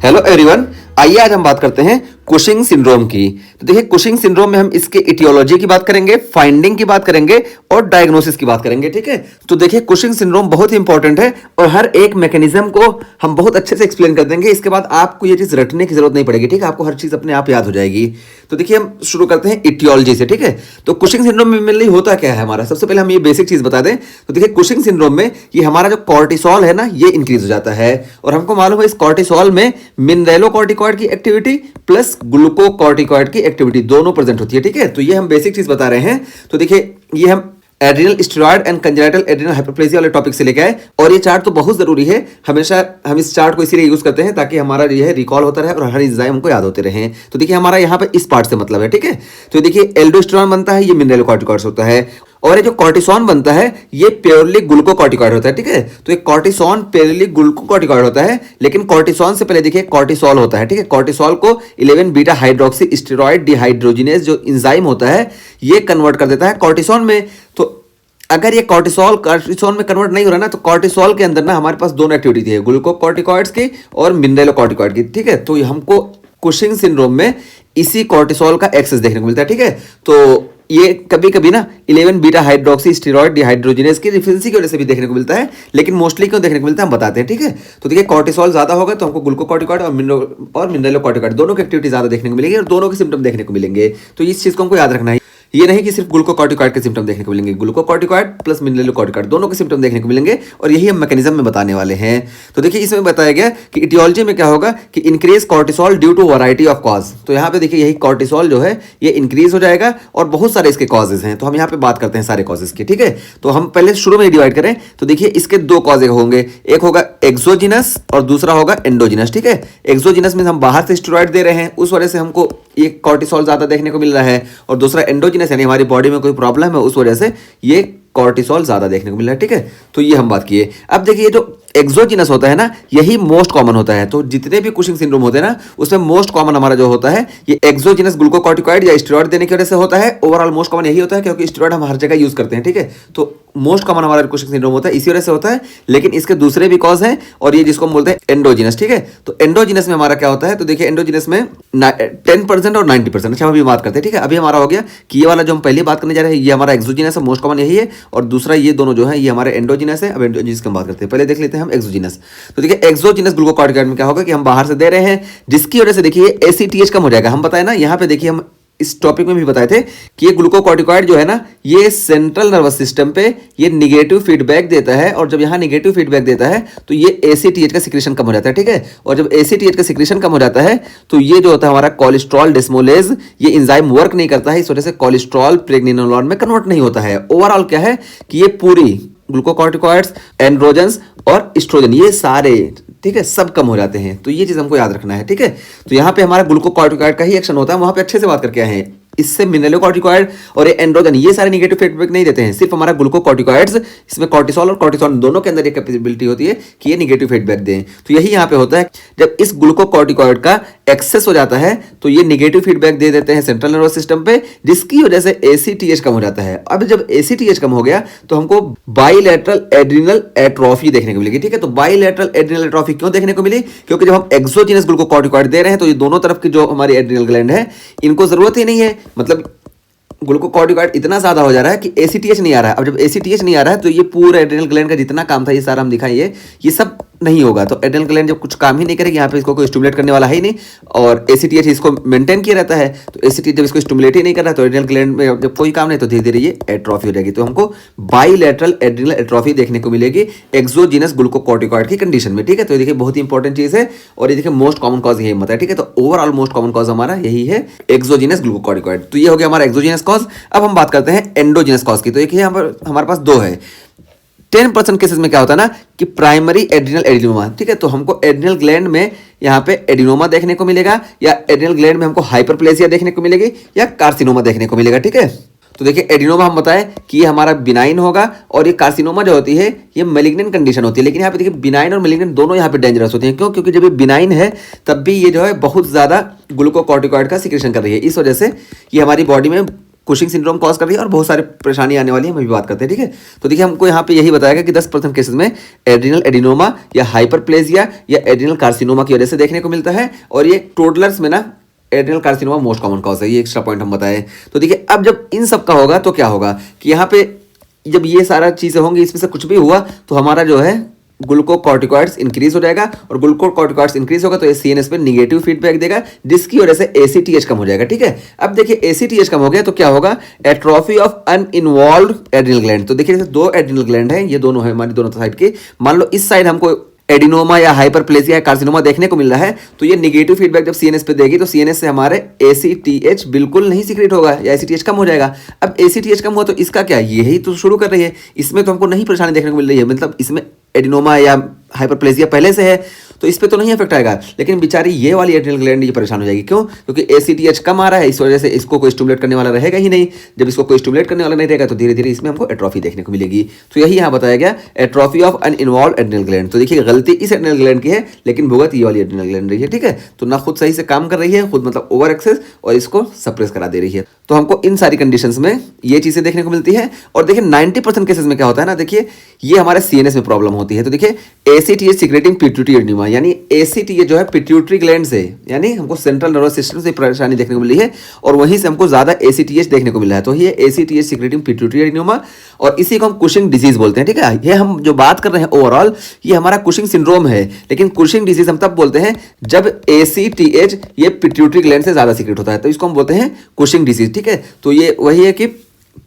Hello everyone, आइए आज हम बात करते हैं कुशिंग सिंड्रोम की। तो देखिए, कुशिंग सिंड्रोम में हम इसके इटियोलॉजी की बात करेंगे, फाइंडिंग की बात करेंगे और डायग्नोसिस की बात करेंगे। ठीक है, तो देखिए कुशिंग सिंड्रोम बहुत ही इंपॉर्टेंट है और हर एक मैकेनिज्म को हम बहुत अच्छे से एक्सप्लेन कर देंगे। इसके बाद आपको ये चीज रटने की जरूरत नहीं पड़ेगी। ठीक है, आपको हर चीज अपने आप याद हो जाएगी। तो देखिए हम शुरू करते हैं इटियोलॉजी से। ठीक है, तो कुशिंग सिंड्रोम में मेनली होता क्या है हमारा, सबसे पहले हम ये बेसिक चीज बता दें। तो देखिए कुशिंग सिंड्रोम में ये हमारा जो कॉर्टिसोल है ना, ये इंक्रीज हो जाता है और हमको मालूम है इस कॉर्टिसोल में मिनरेलोकॉर्टिकॉइड की एक्टिविटी प्लस ग्लूकोकॉर्टिकॉइड की एक्टिविटी दोनों प्रेजेंट होती है। ठीक है, तो ये हम बेसिक चीज बता रहे हैं। तो देखिए ये हम adrenal steroid and congenital adrenal hyperplasia वाले टॉपिक से लेके आए और ये चार्ट तो बहुत जरूरी है। हमेशा हम इस चार्ट को इसीलिए यूज करते हैं ताकि हमारा ये है रिकॉल होता रहे और हर एंजाइम हमको याद होते रहे। तो देखिए हमारा यहाँ पे इस पार्ट से मतलब है। ठीक है, तो देखिए एल्डोस्टेरॉन बनता है, ये मिनरेलोकॉर्टिकॉइड्स होता है और ये जो कॉर्टिसोन बनता है ये प्योरली ग्लूकोकॉर्टिकॉइड होता है। ठीक है, तो ये कॉर्टिसोन प्योरली ग्लूकोकॉर्टिकॉइड होता है, लेकिन कॉर्टिसोन से पहले देखिए कॉर्टिसोल होता है। ठीक है, कॉर्टिसोल को 11 बीटा हाइड्रोक्सी स्टेरॉइड डिहाइड्रोजिनेज जो एंजाइम होता है ये कन्वर्ट कर देता है कॉर्टिसोन में। तो अगर ये कॉर्टिसोल कॉर्टिसोन में कन्वर्ट नहीं हो रहा ना, तो कॉर्टिसोल के अंदर ना हमारे पास दोनों एक्टिविटी है, ग्लूकोकॉर्टिकॉइड्स की और मिनरेलोकॉर्टिकॉइड की। ठीक है, तो हमको कुशिंग सिंड्रोम में इसी कॉर्टिसोल का एक्सेस देखने को मिलता है। ठीक है, तो ये कभी कभी ना 11 बीटा हाइड्रोक्सी स्टेरॉइड डिहाइड्रोजिनेज की डिफिशिएंसी की वजह से भी देखने को मिलता है, लेकिन मोस्टली क्यों देखने को मिलता है हम बताते हैं। ठीक है, तो देखिए कॉर्टिसोल ज्यादा होगा तो हमको ग्लूकोकॉर्टिकॉइड और मिनरेलोकॉर्टिकॉइड दोनों की एक्टिविटी ज्यादा देखने को मिलेगी और दोनों के सिम्टम देखने को मिलेंगे। तो इस चीज को हमको याद रखना है, ये नहीं कि सिर्फ ग्लूकोकॉर्टिकॉइड के सिम्टम देखने को मिलेंगे, ग्लूकोकॉर्टिकॉइड प्लस मिनरेलोकॉर्टिकॉइड दोनों के सिम्टम देखने को मिलेंगे और यही हम मैकेनिज्म में बताने वाले हैं। तो देखिए इसमें बताया गया कि इटियोलॉजी में क्या होगा कि increase cortisol due to variety of cause. तो यहाँ पे देखिए यही कॉर्टिसोल जो है ये इंक्रीज हो जाएगा और बहुत सारे इसके कॉजेज हैं। तो हम यहाँ पे बात करते हैं सारे कॉजेज की। ठीक है, तो हम पहले शुरू में डिवाइड करें तो देखिए इसके दो कॉजेज होंगे, एक होगा एक्सोजिनस और दूसरा होगा एंडोजिनस। ठीक है, एक्सोजिनस में हम बाहर से स्टेरॉइड दे रहे हैं, उस वजह से हमको ये कॉर्टिसोल ज्यादा देखने को मिल रहा है, और दूसरा एंडोजिनस यानी हमारी बॉडी में कोई प्रॉब्लम है उस वजह से ये कॉर्टिसोल ज्यादा देखने को मिल रहा है। ठीक है, तो ये हम बात किए। अब देखिए जो एक्सोजिनस होता है ना यही मोस्ट कॉमन होता है। तो जितने भी कुशिंग सिंड्रोम होते हैं ना उसमें मोस्ट कॉमन हमारा जो होता है ये एक्सोजिनस ग्लूकोकॉर्टिकॉइड या स्टेरॉइड देने की वजह से होता है। ओवरऑल मोस्ट कॉमन यही होता है क्योंकि स्टेरॉइड हम हर जगह यूज करते हैं। ठीक है, तो मोस्ट कॉमन हमारा कुशिंग सिंड्रोम होता है इसी वजह से होता है, लेकिन इसके दूसरे भी कॉज हैं और ये जिसको हम बोलते हैं एंडोजिनस। ठीक है, तो एंडोजिनस में हमारा क्या होता है, तो देखिए एंडोजिनस में 10% और 90%। अच्छा, हम अभी बात करते हैं। ठीक है, अभी हमारा हो गया कि ये वाला जो हम पहले बात करने जा रहे हैं ये हमारा एक्सोजिनस है, मोस्ट कॉमन यही है, और दूसरा ये दोनों जो है ये हमारे एंडोजिनस है। अब एंडोजिनस की हम बात करते हैं, पहले देख लेते हैं हम एक्सोजिनस। तो देखिए एक्सोजिनस ग्लूकोकॉर्टिकॉइड में क्या होगा कि हम बाहर से दे रहे हैं जिसकी वजह से देखिए एसीटीएच कम हो जाएगा। हम बताए ना यहाँ पे देखिए हम इस टॉपिक में भी बताए थे कि ये ग्लूकोकॉर्टिकॉइड जो है ना ये सेंट्रल नर्वस सिस्टम पे ये निगेटिव फीडबैक देता है, और जब यहाँ निगेटिव फीडबैक देता है तो ये एसीटीएच का सिक्रेशन कम हो जाता है। ठीक है, और जब एसीटीएच का सिक्रेशन कम हो जाता है तो ये जो होता है हमारा कोलेस्ट्रॉल डिस्मोलेज ये एंजाइम वर्क नहीं करता है, इस वजह से कोलेस्ट्रॉल प्रेग्नेनोलोन में कन्वर्ट नहीं होता है। ओवरऑल क्या है कि ये पूरी ग्लूकोकॉर्टिकॉइड्स, एंड्रोजन्स और एस्ट्रोजन ये सारे ठीक है सब कम हो जाते हैं। तो ये चीज हमको याद रखना है। ठीक है, तो यहाँ पे हमारा ग्लूकोकॉर्टिकॉइड का ही एक्शन होता है, वहां पे अच्छे से बात करके आए हैं। इससे मिनरेलोकॉर्टिकॉइड और एंड्रोजन ये सारे नेगेटिव फीडबैक नहीं देते हैं, सिर्फ हमारा ग्लूकोकॉर्टिकॉइड्स, इसमें कॉर्टिसोल और कॉर्टिसोन दोनों के अंदर ये कैपेबिलिटी होती है कि ये नेगेटिव फीडबैक दें। तो यही यहाँ पे होता है, जब इस ग्लूकोकॉर्टिकॉइड का एक्सेस हो जाता है तो ये नेगेटिव फीडबैक दे देते हैं सेंट्रल नर्वस सिस्टम पे, जिसकी वजह से एसीटीएच कम हो जाता है। अब जब एसीटीएच कम हो गया तो हमको बाइलेटरल एड्रिनल एट्रोफी देखने को मिलेगी। ठीक है, तो बाइलेटरल एड्रिनल एट्रोफी क्यों देखने को मिली, क्योंकि जब हम एक्सोजिनस ग्लूकोकॉर्टिकॉइड दे रहे हैं तो ये दोनों तरफ की जो हमारी एड्रिनल ग्लैंड है इनको जरूरत ही नहीं है, मतलब ग्लूकोकॉर्टिकॉइड इतना ज्यादा हो जा रहा है कि एसीटीएच नहीं आ रहा है। अब जब एसीटीएच नहीं आ रहा है तो ये पूरा एड्रिनल ग्लैंड का जितना काम था ये सारा हम दिखाइए ये सब नहीं होगा। तो एड्रिनल ग्लैंड जब कुछ काम ही नहीं करेगी, यहाँ पे इसको कोई स्टिमुलेट करने वाला है ही नहीं, और एसीटीएच इसको मेंटेन किया रहता है। तो एसीटीएच जब इसको स्टिमुलेट ही नहीं कर रहा है तो एड्रिनल ग्लैंड में जब कोई काम नहीं तो धीरे धीरे ये एट्रोफी हो जाएगी। तो हमको बाइलेटरल एड्रिनल एट्रोफी देखने को मिलेगी एक्सोजिनस ग्लूकोकॉर्टिकॉइड की कंडीशन में। ठीक है, तो ये देखिए बहुत ही इंपॉर्टेंट चीज है और ये देखिए मोस्ट कॉमन कॉज यही होता है। ठीक है, तो ओवरऑल मोस्ट कॉमन कॉज हमारा यही है एक्सोजिनस ग्लूकोकॉर्टिकॉइड। तो ये हो गया हमारा एक्सोजिनस कॉज। अब हम बात करते हैं एंडोजिनस कॉज की। तो देखिए हमारे पास दो है। 10% केसेस में क्या होता है ना कि प्राइमरी एड्रिनल एडिनोमा। ठीक है, तो हमको एड्रिनल ग्लैंड में यहाँ पे एडिनोमा देखने को मिलेगा, या एड्रिनल ग्लैंड में हमको हाइपरप्लेसिया देखने को मिलेगी, या कार्सिनोमा देखने को मिलेगा। ठीक है, तो देखिए एडिनोमा हम बताएं कि ये हमारा बिनाइन होगा और ये कार्सिनोमा जो होती है ये मैलिग्नेंट कंडीशन होती है। लेकिन यहाँ पे देखिए बिनाइन और मैलिग्नेंट दोनों यहाँ पे डेंजरस होती हैं। क्यों? क्योंकि जब ये बिनाइन है तब भी ये जो है बहुत ज्यादा ग्लूकोकॉर्टिकॉइड का सिक्रेशन कर रही है, इस वजह से ये हमारी बॉडी में कुशिंग सिंड्रोम कॉज कर रही है और बहुत सारी परेशानी आने वाली है, हम अभी बात करते हैं, ठीक है। तो देखिए हमको यहाँ पे यही बताया कि 10% केसेस में एड्रिनल एडिनोमा या हाइपरप्लेजिया या एड्रिनल कार्सिनोमा की वजह से देखने को मिलता है, और ये टोडलर्स में ना adrenal carcinoma most common cause है, ये एक्स्ट्रा पॉइंट हम बताएं। तो देखिए अब जब इन सब का होगा तो क्या होगा कि यहाँ पे जब ये सारा चीज़ें होंगी, इसमें से कुछ भी हुआ तो हमारा जो है ग्लूकोकॉर्टिकॉइड्स इंक्रीज हो जाएगा, और ग्लूकोकॉर्टिकॉइड्स इंक्रीज होगा तो ये सीएनएस पे निगेटिव फीडबैक देगा, जिसकी वजह से एसीटीएच कम हो जाएगा, ठीक है। अब देखिए एसीटीएच कम हो गया तो क्या होगा, एट्रोफी ऑफ अनइन्वॉल्व्ड एड्रिनल ग्लैंड। तो देखिए जैसे दो एड्रिनल ग्लैंड हैं, ये दोनों है हमारी दोनों साइड की। मान लो इस साइड हमको एडिनोमा या हाइपरप्लेजिया या कार्सिनोमा देखने को मिल रहा है, तो ये निगेटिव फीडबैक जब सीएनएस पे देगी तो सीएनएस से हमारे एसीटीएच बिल्कुल नहीं सीक्रेट होगा या एसीटीएच कम हो जाएगा। अब एसीटीएच कम हुआ तो इसका क्या, यही तो शुरू कर रही है, इसमें तो हमको नहीं परेशानी देखने को मिल रही है, मतलब इसमें एडिनोमा या हाइपरप्लेजिया पहले से है तो इस पे तो नहीं इफेक्ट आएगा, लेकिन बेचारी ये वाली एड्रिनल ग्लैंड ये परेशान हो जाएगी। क्यों? क्योंकि एसीटीएच कम आ रहा है, इस वजह से इसको कोई स्टिमुलेट करने वाला रहेगा ही नहीं। जब इसको कोई स्टिमुलेट करने वाला नहीं रहेगा तो धीरे धीरे इसमें हमको एट्रोफी देखने को मिलेगी। तो यही यहाँ बताया गया, एट्रोफी ऑफ अनइन्वॉल्व्ड एड्रिनल ग्लैंड। तो देखिए गलती इस एड्रिनल ग्लैंड की है, लेकिन भुगत ये वाली एड्रिनल ग्लैंड रही है, ठीक है। तो ना खुद सही से काम कर रही है, खुद मतलब ओवर एक्सेस, और इसको सप्रेस करा दे रही है। तो हमको इन सारी कंडीशंस में ये चीजें देखने को मिलती है। और देखिए 90% केसेस में क्या होता है ना, देखिए ये हमारे सीएनएस में प्रॉब्लम होती है। तो देखिए एसीटीएच सीक्रेटिंग पिट्यूटरी एडिनोमा, यानी एसीटीएच जो है पिट्यूटरी ग्लैंड से, यानी हमको सेंट्रल नर्वस सिस्टम से परेशानी देखने को मिली है, और वहीं से हमको ज्यादा एसीटीएच देखने को मिला है। तो ये एसीटीएच सीक्रेटिंग पिट्यूटरी एडिनोमा, और इसी को हम कुशिंग डिजीज बोलते हैं, ठीक है। ये हम जो बात कर रहे हैं ओवरऑल, ये हमारा कुशिंग सिंड्रोम है, लेकिन कुशिंग डिजीज हम तब बोलते हैं जब एसीटीएच ये पिट्यूटरी ग्लैंड से ज्यादा सीक्रेट होता है, तो इसको हम बोलते हैं कुशिंग डिजीज, ठीक है। तो ये वही है कि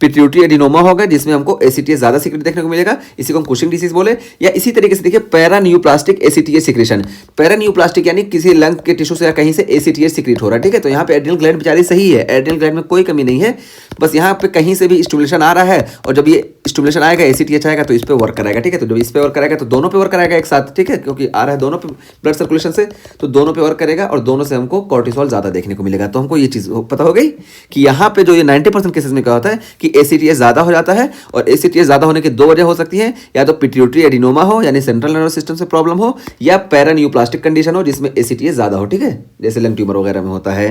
पिट्यूटरी एडिनोमा होगा जिसमें हमको एसीटीएच ज्यादा सीक्रेट देखने को मिलेगा, इसी को हम कुशिंग डिसीज बोले। या इसी तरीके से देखिए पैरान्यूप्लास्टिक एसीटीएच सीक्रेशन, पैरान्यूप्लास्टिक यानी किसी लंग के टिश्यू से या कहीं से एसीटीएच सीक्रेट हो रहा है, ठीक है। तो यहाँ पे एड्रिनल ग्लैंड बेचारी सही है, एड्रिनल ग्लैंड में कोई कमी नहीं है, बस यहाँ पे कहीं से भी स्टिमुलेशन आ रहा है, और जब ये स्टिमुलेशन आएगा एसीटीएच आएगा तो इस पे वर्क कराएगा, ठीक है। तो जब इस पे वर्क कराएगा तो दोनों पे वर्क कराएगा एक साथ, ठीक है, क्योंकि आ रहा है दोनों पे ब्लड सर्कुलेशन से, तो दोनों पे वर्क करेगा और दोनों से हमको कॉर्टिसोल ज्यादा देखने को मिलेगा। तो हमको ये चीज पता हो गई कि यहाँ पे जो ये 90% केसेस में क्या होता है कि एसीटीएच ज्यादा हो जाता है, और एसीटीएच ज्यादा होने की दो वजह हो सकती है, या तो पिट्यूटरी एडिनोमा हो यानी सेंट्रल नर्वस सिस्टम से प्रॉब्लम हो, या पैरान्यूप्लास्टिक कंडीशन हो जिसमें एसीटीएच ज्यादा हो, ठीक है, जैसे लंग ट्यूमर वगैरह में होता है।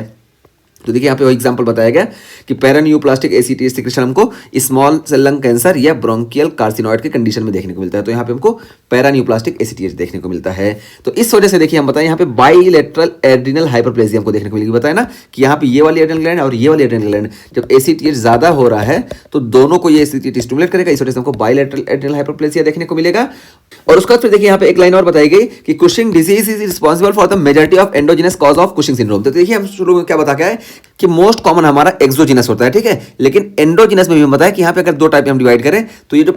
तो देखिए यहाँ पे वो एग्जांपल बताया गया कि पैरान्यूप्लास्टिक एसीटीएच सिक्रेशन हमको स्मॉल सेल लंग कैंसर या ब्रोंकियल कार्सिनोइड के कंडीशन में देखने को मिलता है। तो यहाँ पे हमको पैरान्यूप्लास्टिक एसीटीएच देखने को मिलता है। तो इस वजह से देखिए हम बताएं यहाँ पे बाइलेटरल एड्रिनल हाइपरप्लेजिया हमको देखने को मिलेगी। बताया ना कि यहाँ पे ये वाली एड्रिनल ग्लैंड और ये वाली एड्रिनल ग्लैंड जब एसीटीएच ज्यादा हो रहा है तो दोनों को ये एसीटीएच स्टिमुलेट करेगा, इस वजह से हमको बाइलेटरल एड्रिनल हाइपरप्लेजिया देखने को मिलेगा। और उसके बाद फिर देखिए यहाँ पे एक लाइन और बताई गई कि Cushing disease is responsible for the majority of endogenous cause of Cushing syndrome. तो देखिए हम शुरू में क्या बता के आए कि मोस्ट कॉमन हमारा एक्सोजिनस होता है, ठीक है, लेकिन एंडोजिनस में भी हम बताया कि यहाँ पे अगर दो टाइप में हम डिवाइड करें तो ये जो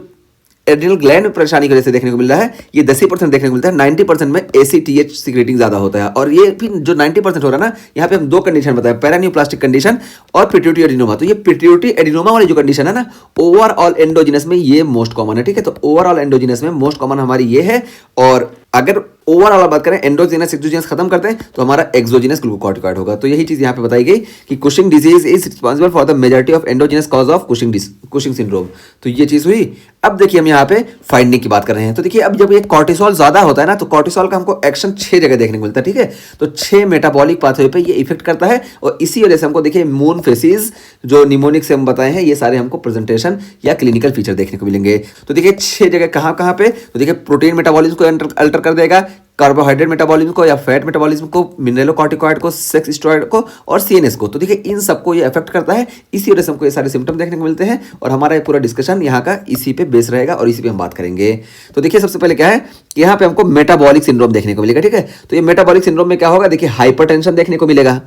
एड्रिनल ग्लैंड में परेशानी की वजह से देखने को मिल रहा है ये 10% देखने को मिलता है, 90% में एसीटीएच सीक्रेटिंग ज्यादा होता है। और ये भी जो 90% हो रहा है ना, यहाँ पे हम दो कंडीशन बताए, पैरान्यूप्लास्टिक कंडीशन और पिट्यूटरी एडिनोमा। तो ये पिट्यूटरी एडिनोमा वाली जो कंडीशन है ना, ओवरऑल एंडोजिनस में ये मोस्ट कॉमन है, ठीक है। तो ओवरऑल एंडोजिनस में मोस्ट कॉमन हमारी ये है, और अगर ओवरऑल बात करें एंडोजिनस एक्सोजिनस खत्म करते हैं तो हमारा एक्सोजिनस ग्लूकोकॉर्टिकॉइड होगा। तो यही चीज यहाँ पे बताई गई कि Cushing disease is responsible for the majority of endogenous cause of Cushing syndrome. तो ये चीज हुई। अब देखिए हम यहाँ पे फाइंडिंग की बात कर रहे हैं। तो देखिए अब जब ये कॉर्टिसोल ज्यादा होता है ना, तो कॉर्टिसोल का हमको एक्शन 6 जगह देखने को मिलता है, ठीक है। तो 6 मेटाबॉलिक पाथवे पे ये इफेक्ट करता है, और इसी वजह से हमको देखिए मून फेसिस जो निमोनिक से हम बताए हैं, ये सारे हमको प्रेजेंटेशन या क्लिनिकल फीचर देखने को मिलेंगे। तो देखिए 6 जगह कहाँ कहाँ पे, तो देखिए प्रोटीन मेटाबॉलिज्म को अल्टर कर देगा, कार्बोहाइड्रेट मेटाबॉलिज्म को या फैट मेटाबॉलिज्म को, मिनरलोकॉर्टिकॉइड को, सेक्स स्टेरॉइड को और सीएनएस को। तो देखिए इन सबको ये अफेक्ट करता है, इसी वजह से हमको ये सारे सिम्टम देखने को मिलते हैं, और हमारा ये पूरा डिस्कशन यहाँ का इसी पे बेस रहेगा और इसी पे हम बात करेंगे। तो देखिए सबसे पहले क्या है कि यहाँ पे हमको मेटाबॉलिक सिंड्रोम देखने को मिलेगा, ठीक है। तो ये मेटाबॉलिक सिंड्रोम में क्या होगा, देखिए हाइपरटेंशन देखने को मिलेगा।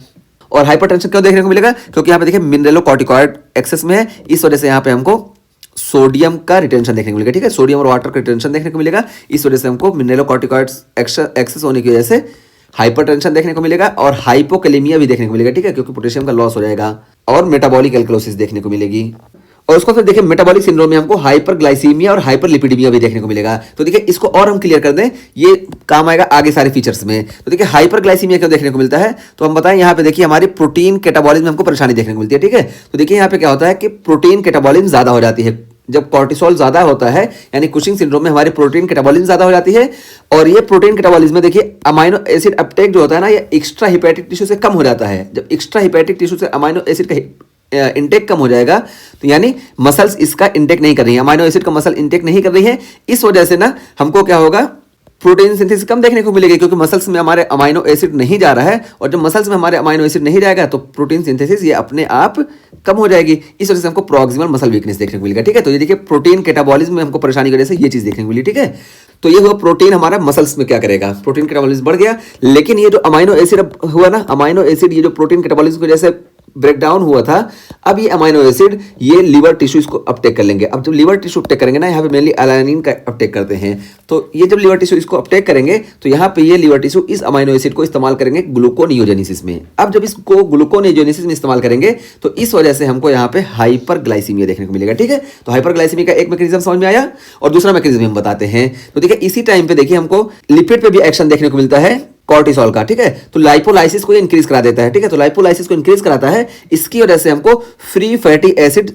और हाइपरटेंशन क्यों देखने को मिलेगा, क्योंकि यहाँ पे देखिए मिनरलोकॉर्टिकॉइड एक्सेस में है, इस वजह से यहाँ पे हमको सोडियम का रिटेंशन देखने को मिलेगा, ठीक है। सोडियम और वाटर का रिटेंशन देखने को मिलेगा, इस वजह से हमको मिनरलोकॉर्टिकॉइड्स एक्सेस होने की वजह से हाइपरटेंशन देखने को मिलेगा, और हाइपोकैलेमिया भी देखने को मिलेगा, ठीक है, क्योंकि पोटेशियम का लॉस हो जाएगा, और मेटाबॉलिक एल्कलोसिस देखने को मिलेगी। और उसको फिर देखिए मेटाबॉलिक सिंड्रोम में हमको हाइपरग्लाइसीमिया और हाइपरलिपिडीमिया भी देखने को मिलेगा। तो देखिए इसको और हम क्लियर कर दें, ये काम आएगा आगे सारे फीचर्स में। तो देखिए हाइपरग्लाइसीमिया क्यों देखने को मिलता है, तो हम बताएं यहाँ पे देखिए हमारी प्रोटीन कैटाबॉलिज्म में हमको परेशानी देखने को मिलती है, ठीक है। तो देखिए यहाँ पे क्या होता है कि प्रोटीन कैटाबॉलिज्म ज्यादा हो जाती है जब कॉर्टिसोल ज्यादा होता है, यानी कुशिंग सिंड्रोम में हमारी प्रोटीन कैटाबॉलिज्म ज्यादा हो जाती है। और ये प्रोटीन कैटाबॉलिज्म में देखिए अमाइनो एसिड अपटेक जो होता है ना, ये एक्स्ट्रा हिपैटिक टिश्यू से कम हो जाता है। जब एक्स्ट्रा हिपैटिक टिश्यू से अमाइनो एसिड का इंटेक कम हो जाएगा, तो यानी मसल्स इसका इंटेक नहीं कर रही है, अमाइनो एसिड का मसल इंटेक नहीं कर रही है, इस वजह से ना हमको क्या होगा, प्रोटीन सिंथेसिस कम देखने को मिलेगी, क्योंकि मसल्स में हमारे अमाइनो एसिड नहीं जा रहा है, और जब मसल्स में हमारे अमाइनो एसिड नहीं जाएगा तो प्रोटीन सिंथेसिस ये अपने आप कम हो जाएगी, इस वजह से हमको प्रॉक्सिमल मसल वीकनेस देखने को मिलेगा। ठीक है, तो ये देखिए प्रोटीन कैटाबॉलिज्म में हमको परेशानी की वजह से ये चीज देखने को मिली। ठीक है, तो ये हुआ प्रोटीन हमारा मसल्स में क्या करेगा, प्रोटीन कैटाबॉलिज्म बढ़ गया, लेकिन ये जो अमाइनो एसिड हुआ ना, अमाइनो एसिड ये जो प्रोटीन कैटाबॉलिज्म की वजह से ब्रेक डाउन हुआ था, अब ये अमाइनो एसिड ये लीवर टिश्यू इसको अपटेक कर लेंगे। अब जब लीवर टिश्यू अपटेक करेंगे ना, यहाँ पे मेनली एलानिन का अपटेक करते हैं, तो ये जब लीवर टिश्यू इसको अपटेक करेंगे तो यहाँ पे ये लीवर टिश्यू इस अमाइनो एसिड को इस्तेमाल करेंगे ग्लूकोनियोजेनेसिस में। अब जब इसको ग्लूकोनियोजेनेसिस में इस्तेमाल करेंगे तो इस वजह से हमको यहाँ पे हाइपरग्लाइसीमिया देखने को मिलेगा। ठीक है, तो हाइपरग्लाइसीमिया का एक मैकेनिज्म समझ में आया, और दूसरा मैकेनिज्म हम बताते हैं। तो देखिए इसी टाइम पे देखिए हमको लिपिड पे भी एक्शन देखने को मिलता है कॉर्टिसोल का। ठीक है, तो लाइपोलाइसिस को इंक्रीज करा देता है। ठीक है, तो लाइपोलाइसिस को इंक्रीज कराता है, इसकी वजह से हमको फ्री फैटी एसिड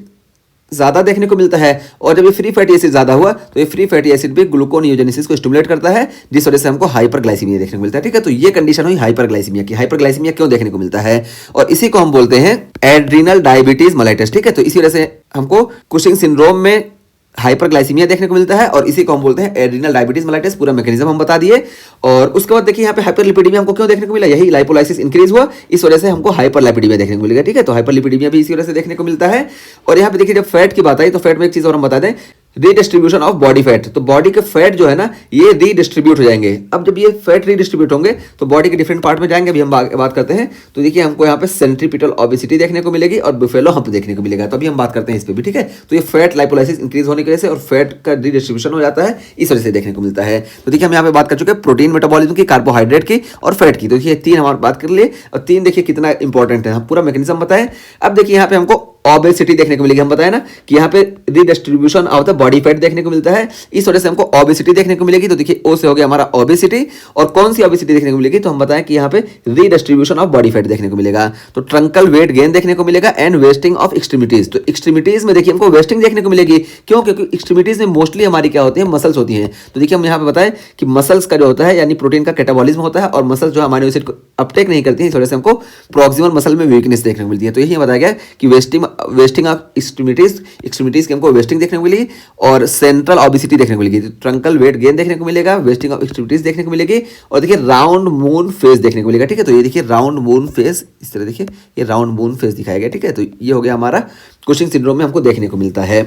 ज्यादा देखने को मिलता है, और जब ये फ्री फैटी एसिड ज्यादा हुआ तो ये फ्री फैटी एसिड भी ग्लूकोनियोजेनेसिस को स्टिमुलेट करता है, जिस वजह से हमको हाइपरग्लाइसीमिया देखने को मिलता है। ठीक है, तो ये कंडीशन हुई हाइपरग्लाइसीमिया की। हाइपरग्लाइसीमिया क्यों देखने को मिलता है, और इसी को हम बोलते हैं एड्रिनल डायबिटीज मेलाइटस। ठीक है, तो इसी वजह से हमको कुशिंग सिंड्रोम में हाइपरग्लाइसीमिया देखने को मिलता है, और इसी को हम बोलते हैं एड्रिनल डायबिटीज मेलाइटिस। पूरा मैकेनिज्म हम बता दिए, और उसके बाद देखिए यहाँ पे हाइपरलिपिडीमिया हमको क्यों देखने को मिला, यही लाइपोलाइसिस इंक्रीज हुआ, इस वजह से हमको हाइपरलिपिडीमिया देखने को मिलेगा। ठीक है, तो हाइपरलिपिडीमिया भी इसी वजह से देखने को मिलता है। और यहाँ पे देखिए जब फैट की बात आई तो फैट में एक चीज और हम बता दें, रीडिस्ट्रीब्यूशन ऑफ बॉडी फैट। तो बॉडी के फैट जो है ना ये रीडिस्ट्रीब्यूट हो जाएंगे। अब जब ये फैट रीडिस्ट्रीब्यूट होंगे तो बॉडी के डिफरेंट पार्ट में जाएंगे, अभी हम बात करते हैं। तो देखिए हमको यहाँ पे सेंट्रीपिटल ओबेसिटी देखने को मिलेगी और बुफेलो हम्प देखने को मिलेगा, तो अभी हम बात करते हैं इस पे भी। ठीक है, तो ये फैट लाइपोलाइसिस इंक्रीज होने की वजह से और फैट का रीडिस्ट्रीब्यूशन हो जाता है, इस वजह से देखने को मिलता है। तो देखिए हम यहाँ पे बात कर चुके हैं प्रोटीन मेटाबॉलिज्म की, कार्बोहाइड्रेट की और फैट की। तो देखिए तीन हमारे बात कर लिए, और तीन देखिए कितना इंपॉर्टेंट है, हम पूरा मैकेनिज्म बताएं। अब देखिए यहाँ पे हमको ओबेसिटी देखने को मिलेगी, हम बताया ना कि यहाँ पे redistribution of the body fat देखने को मिलता है, इस वजह से हमको ओबेसिटी देखने को मिलेगी। तो देखिए ओ से हो गया हमारा ओबेसिटी, और कौन सी ओबेसिटी देखने को मिलेगी, तो हम बताएं कि यहाँ पे रीडिस्ट्रीब्यूशन ऑफ बॉडी फैट देखने को मिलेगा। तो ट्रंकल वेट गेन देखने को मिलेगा एंड वेस्टिंग ऑफ एक्सट्रीमिटीज। तो एक्सट्रीमिटीज में देखिए हमको वेस्टिंग देखने को मिलेगी, क्यों, क्योंकि एक्सट्रीमिटीज में मोस्टली हमारी क्या होती है, मसल्स होती हैं। तो देखिए हम यहाँ पे बताएं कि मसल्स का जो होता है यानी प्रोटीन का कैटाबॉलिज्म होता है, और मसल्स जो अमाइनो एसिड को अपटेक नहीं करती है, इस वजह से हमको प्रॉक्सिमल मसल में वीकनेस देखने को मिलती है। तो यही बताया गया कि वेस्टिंग ऑफ एक्सट्रीमिटीज की हमको वेस्टिंग देखने को मिलेगी, और सेंट्रल ओबेसिटी देखने को मिलेगी। तो ट्रंकल वेट गेन देखने को मिलेगा, वेस्टिंग ऑफ एक्सट्रीमिटीज देखने को मिलेगी, और देखिए राउंड मून फेस देखने को मिलेगा। ठीक है, तो ये देखिए राउंड मून फेस, इस तरह देखिए ये राउंड मून फेस दिखाया गया। ठीक है, तो ये हो गया हमारा कुशिंग सिंड्रोम में हमको देखने को मिलता है।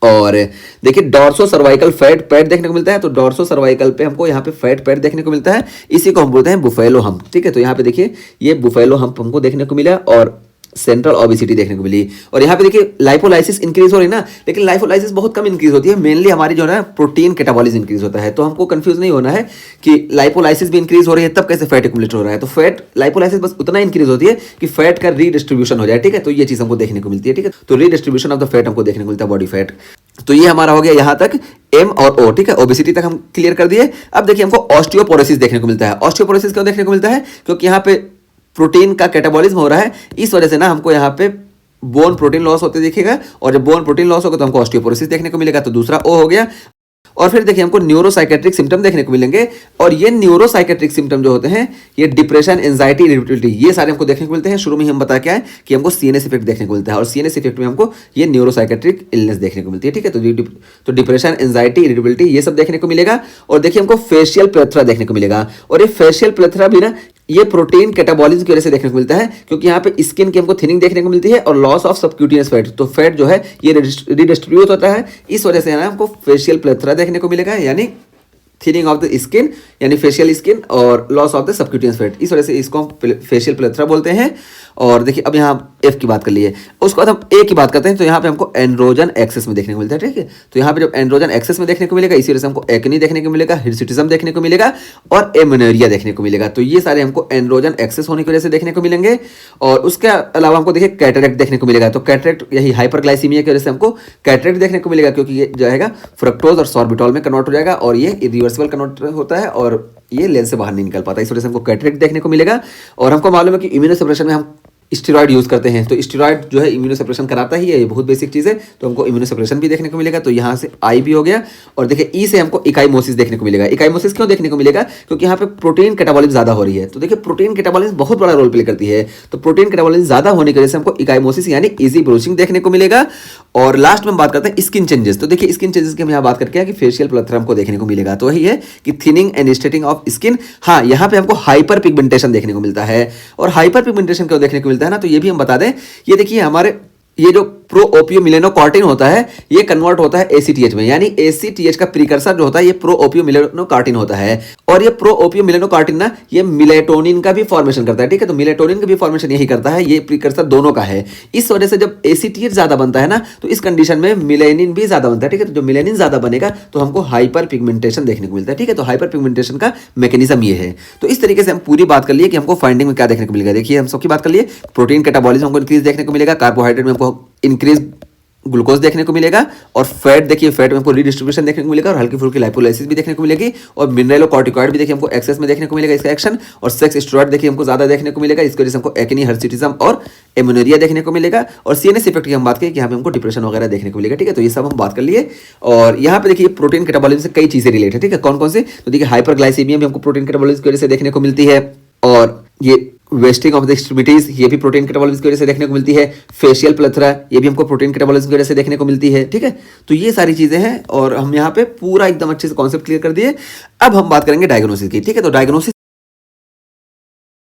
और देखिए डॉर्सो सर्वाइकल फैट पैड देखने को मिलता है, तो डॉर्सो सर्वाइकल पे हमको यहाँ पे फैट पैड देखने को मिलता है, इसी को हम बोलते हैं बुफेलो हम्प। ठीक है, तो यहाँ पे देखिए ये बुफेलो हम्प हमको देखने को मिला, और सेंट्रल ओबेसिटी देखने को मिली। और यहाँ पे देखिए लाइपोलाइसिस इंक्रीज हो रही ना, लेकिन लाइपोलाइसिस बहुत कम इंक्रीज होती है, मेनली हमारी जो है ना प्रोटीन कैटाबॉलिज्म इंक्रीज होता है। तो हमको कंफ्यूज नहीं होना है कि लाइपोलाइसिस भी इंक्रीज हो रही है तब कैसे फैट एक्युमुलेट हो रहा है। तो फैट लाइपोलाइसिस बस उतना इंक्रीज होती है कि फैट का रीडिस्ट्रीब्यूशन हो जाए। ठीक है, तो ये चीज हमको देखने को मिलती है। ठीक है, तो रीडिस्ट्रीब्यूशन ऑफ द फैट हमको देखने को मिलता है, बॉडी फैट। तो ये हमारा हो गया यहाँ तक एम और ओ। ठीक है, ओबेसिटी तक हम क्लियर कर दिए। अब देखिए हमको ऑस्टियोपोरोसिस देखने को मिलता है। ऑस्टियोपोरोसिस क्यों देखने को मिलता है, क्योंकि यहाँ पे प्रोटीन का कैटाबॉलिज्म हो रहा है, इस वजह से ना हमको यहाँ पे बोन प्रोटीन लॉस होते दिखेगा, और जब बोन प्रोटीन लॉस होगा तो हमको ऑस्टियोपोरोसिस देखने को मिलेगा। तो दूसरा ओ हो गया। और फिर देखिए हमको न्यूरोसाइकेट्रिक सिम्टम देखने को मिलेंगे, और ये न्यूरोसाइकेट्रिक सिम्टम जो होते हैं ये डिप्रेशन, एंजाइटी, इरिटेबिलिटी, ये सारे हमको देखने को मिलते हैं। शुरू में ही हम बता क्या है कि हमको सीएनएस इफेक्ट देखने को मिलता है, और सीएनएस इफेक्ट में हमको ये न्यूरोसाइकेट्रिक इलनेस देखने को मिलती है। ठीक है, तो डिप्रेशन, एंजाइटी, इरिटेबिलिटी ये सब देखने को मिलेगा। और देखिए हमको फेशियल प्लेथरा देखने को मिलेगा, और ये फेशियल प्लेथरा भी ना ये प्रोटीन कैटाबॉलिज्म की वजह से देखने को मिलता है, क्योंकि यहाँ पे स्किन की हमको थिनिंग देखने को मिलती है, और लॉस ऑफ सबक्यूटेनियस फैट। तो फैट जो है ये रिडिस्ट्रीब्यूट होता है, इस वजह से है ना हमको फेशियल प्लेथरा देखने को मिलेगा, यानी थिनिंग ऑफ द स्किन यानी फेशियल स्किन, और loss of the subcutaneous fat, इस वजह से इसको हम फेशियल प्लेथरा बोलते हैं। और देखिए अब यहाँ एफ की बात कर लिए, उसके बाद हम ए की बात करते हैं। तो यहाँ पे हमको एंड्रोजन एक्सेस में देखने को मिलता है। ठीक है, तो यहाँ पे जब एंड्रोजन एक्सेस में देखने को मिलेगा, इसी वजह से हमको एक्नी देखने को मिलेगा, हिर्सुटिज्म देखने को मिलेगा, और एमेनोरिया देखने को मिलेगा। तो ये सारे हमको एंड्रोजन एक्सेस होने की वजह से देखने को मिलेंगे। और उसके अलावा हमको देखिए कैटरेक्ट देखने को मिलेगा। तो कैटरेक्ट यही हाइपरग्लाइसीमिया की वजह से हमको कैटरेक्ट देखने को मिलेगा, क्योंकि ये जो है फ्रक्टोज और सॉर्बिटॉल में कन्वर्ट हो जाएगा, और ये इरिवर्सिबल कन्वर्ट होता है, और ये लेंस से बाहर नहीं निकल पाता, इस वजह से हमको कैटरेक्ट देखने को मिलेगा। और हमको मालूम है कि इम्यूनो सप्रेशन में हम स्टेरॉइड यूज करते हैं, तो स्टेरॉइड जो है इम्यूनोसप्रेशन कराता ही है, ये बहुत बेसिक चीज़ है, तो हमको इम्यूनोसप्रेशन भी देखने को मिलेगा। तो यहाँ से आई भी हो गया, और देखिए ई से हमको इकाइमोसिस देखने को मिलेगा। इकाइमोसिस क्यों देखने को मिलेगा? क्योंकि यहाँ पे प्रोटीन कैटाबॉलिज्म ज़्यादा हो रही है। तो देखिए प्रोटीन कैटाबॉलिज्म बहुत बड़ा रोल प्ले करती है, तो प्रोटीन कैटाबॉलिज्म ज़्यादा होने की वजह से हमको इकाइमोसिस यानी इजी ब्रोचिंग देखने को मिलेगा। और लास्ट में हम बात करते हैं स्किन चेंजेस। तो देखिए स्किन चेंजेस की हम यहाँ बात करके कि फेशियल प्लथरा हमको देखने को मिलेगा, तो वही है कि thinning and straightening of skin. हाँ, यहाँ पे हमको हाइपर पिगमेंटेशन देखने को मिलता है। और हाइपर पिगमेंटेशन क्यों देखने को मिलता है ना, तो ये भी हम बता दें, ये देखिए हमारे ये जो प्रो ओपियो मिलेनोकार्टिन होता है, ये कन्वर्ट होता है एसीटीएच में, यानी एसीटीएच का प्रीकर्सर जो होता है ये प्रो ओपियो मिलेनोकार्टिन होता है। और ये प्रो ओपियो मिलेनोकार्टिन ना ये मिलेटोनिन का भी फॉर्मेशन करता है, ठीक है। तो मिलेटोनिन का भी फॉर्मेशन यही करता है, ये प्रीकर्सर दोनों का है। इस वजह से जब एसीटीएच ज्यादा बनता है ना, तो इस कंडीशन में मिलेनिन भी ज्यादा बनता है, ठीक है। तो जो मिलेनिन ज्यादा बनेगा तो हमको हाइपर पिगमेंटेशन देखने को मिलता है, ठीक है। तो हाइपर पिगमेंटेशन का मैकेनिज्म ये है। तो इस तरीके से हम पूरी बात कर लिए कि हमको फाइंडिंग में क्या देखने को मिलेगा। देखिए हम सबकी बात कर लिए, प्रोटीन कैटाबॉलिज्म हमको इंक्रीज देखने को मिलेगा, कार्बोहाइड्रेट में हमको इंक्रीज ग्लूकोज देखने को मिलेगा, और फैट देखिए फैट में हमको रीडिस्ट्रीब्यूशन देखने को मिलेगा, और हल्की फुल्की लाइपोलाइसिस भी देखने को मिलेगी, और मिनरलोकॉर्टिकॉइड भी देखिए हमको एक्सेस में देखने को मिलेगा इसका एक्शन, और सेक्स स्टेरॉइड देखिए हमको ज्यादा देखने को मिलेगा, इसकी वजह से हमको एक्ने, हर्सिटिज्म और एमोनेरिया देखने को मिलेगा। और सीएनएस इफेक्ट की हम बात करें कि यहाँ पे हमको डिप्रेशन वगैरह देखने को मिलेगा, ठीक है। तो ये सब हम बात कर लिए। और यहाँ पे देखिए प्रोटीन कैटाबॉलिज्म से कई चीजें रिलेटेड, ठीक है। कौन कौन से? तो देखिए हाइपरग्लाइसीमिया भी हमको प्रोटीन कैटाबॉलिज्म की वजह से देखने को मिलती है, और ये वेस्टिंग ऑफ द एक्सट्रीमिटीज ये भी प्रोटीन कैटाबॉलिज्म की वजह से देखने को मिलती है, फेशियल प्लथरा ये भी हमको प्रोटीन कैटाबॉलिज्म की वजह से देखने को मिलती है, ठीक है। तो ये सारी चीजें हैं, और हम यहाँ पे पूरा एकदम अच्छे से कॉन्सेप्ट क्लियर कर दिए। अब हम बात करेंगे डायग्नोसिस की, ठीक है। तो डायग्नोसिस